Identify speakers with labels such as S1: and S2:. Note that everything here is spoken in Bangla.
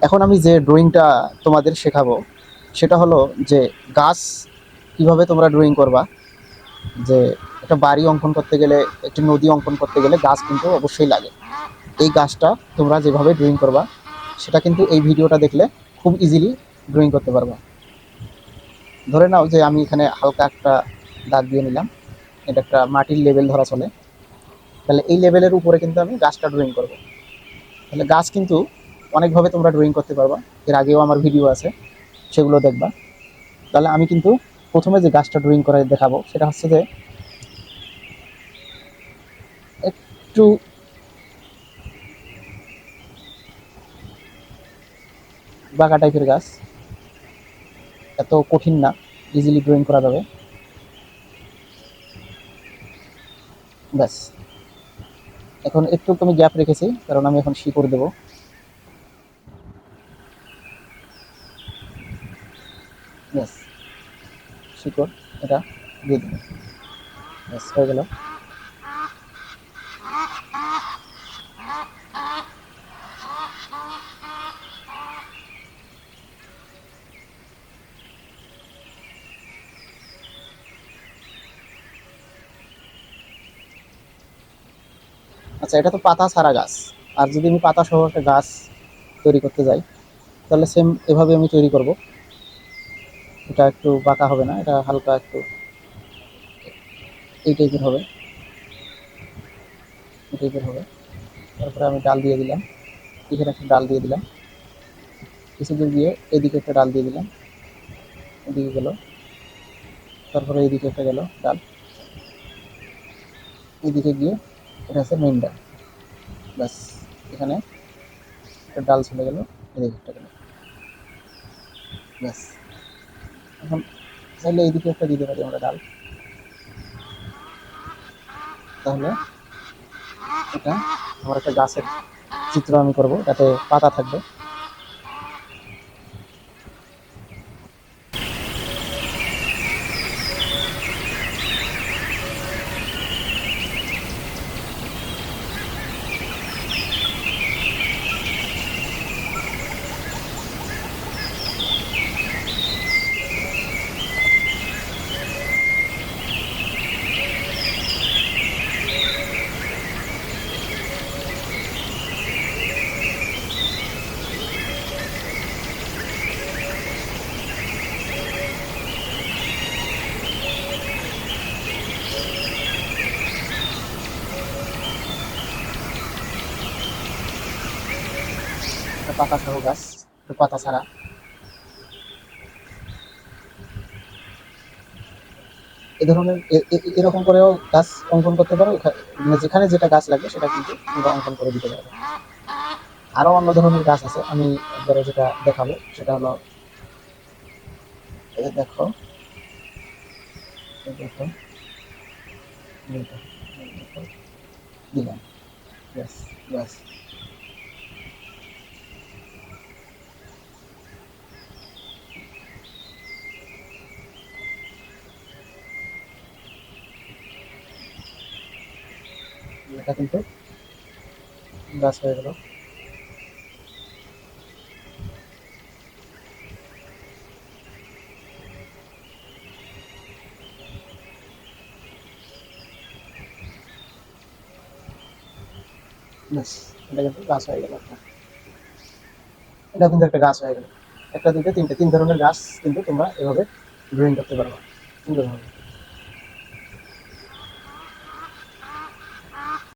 S1: এখন আমি যে ড্রয়িংটা তোমাদের শেখাবো সেটা হলো যে গাছ কিভাবে তোমরা ড্রয়িং করবা। যে একটা বাড়ি অঙ্কন করতে গেলে, একটি নদী অঙ্কন করতে গেলে গাছ কিন্তু অবশ্যই লাগে। এই গাছটা তোমরা যেভাবে ড্রয়িং করবা সেটা কিন্তু এই ভিডিওটা দেখলে খুব ইজিলি ড্রয়িং করতে পারবা। ধরে নাও যে আমি এখানে হালকা একটা দাগ দিয়ে নিলাম, এটা একটা মাটির লেভেল ধরা চলে। তাহলে এই লেভেলের উপরে কিন্তু আমি গাছটা ড্রয়িং করব। তাহলে গাছ কিন্তু অনেকভাবে তোমরা ড্রয়িং করতে পারবা, এর আগেও আমার ভিডিও আছে, সেগুলো দেখবা। তাহলে আমি কিন্তু প্রথমে যে গাছটা ড্রয়িং করে দেখাবো সেটা হচ্ছে যে একটু বাঁকা টাইপের গাছ, এত কঠিন না, ইজিলি ড্রয়িং করা যাবে। ব্যাস, এখন একটু আমি গ্যাপ রেখেছি কারণ আমি এখন শিকড় দেবো। ব্যাস, শিকড় এটা দিয়ে দেবো। ব্যাস, হয়ে গেল। আচ্ছা, এটা তো পাতা ছাড়া গাছ। আর যদি আমি পাতা সহ একটা গাছ তৈরি করতে যাই তাহলে সেম এভাবে আমি তৈরি করব। এটা একটু বাঁকা হবে না, এটা হালকা একটু এই টাইপের হবে, এই টাইপের হবে। তারপরে আমি ডাল দিয়ে দিলাম, এখানে একটা ডাল দিয়ে দিলাম, কিছু দূর দিয়ে এদিকে একটা ডাল দিয়ে দিলাম, এদিকে গেল, তারপরে এইদিকে একটা গেল ডাল, এইদিকে গিয়ে এটা হচ্ছে মেইন ডাল। ব্যাস, এখানে একটা ডাল চলে গেল, এদিকে একটা গেল। ব্যাস, এখন চাইলে এইদিকে একটা দিতে পারি আমরা ডাল। তাহলে এটা আমার একটা গাছের চিত্র আমি করব, যাতে পাতা থাকবে। একটা পাতা সহ গাছ, একটু পাতা ছাড়া। এ ধরনের এরকম করেও গাছ অঙ্কন করতে পারো। মানে যেখানে যেটা গাছ লাগবে সেটা কিন্তু তোমরা অঙ্কন করে দিতে পারবে। আরো অন্য ধরনের গাছ আছে, আমি একবারে যেটা দেখাবো সেটা হলো এই যে দেখো, এই দেখো, এইটা, এই দেখো, দিলাম। ব্যাস, ব্যাস, এটা কিন্তু গাছ হয়ে গেল। ব্যাস, এটা কিন্তু গাছ হয়ে গেল একটা। এটা কিন্তু একটা গাছ হয়ে গেল। একটা, দুটো, তিনটে, তিন ধরনের গাছ কিন্তু তোমরা এভাবে ড্রয়িং করতে পারবা সুন্দরভাবে।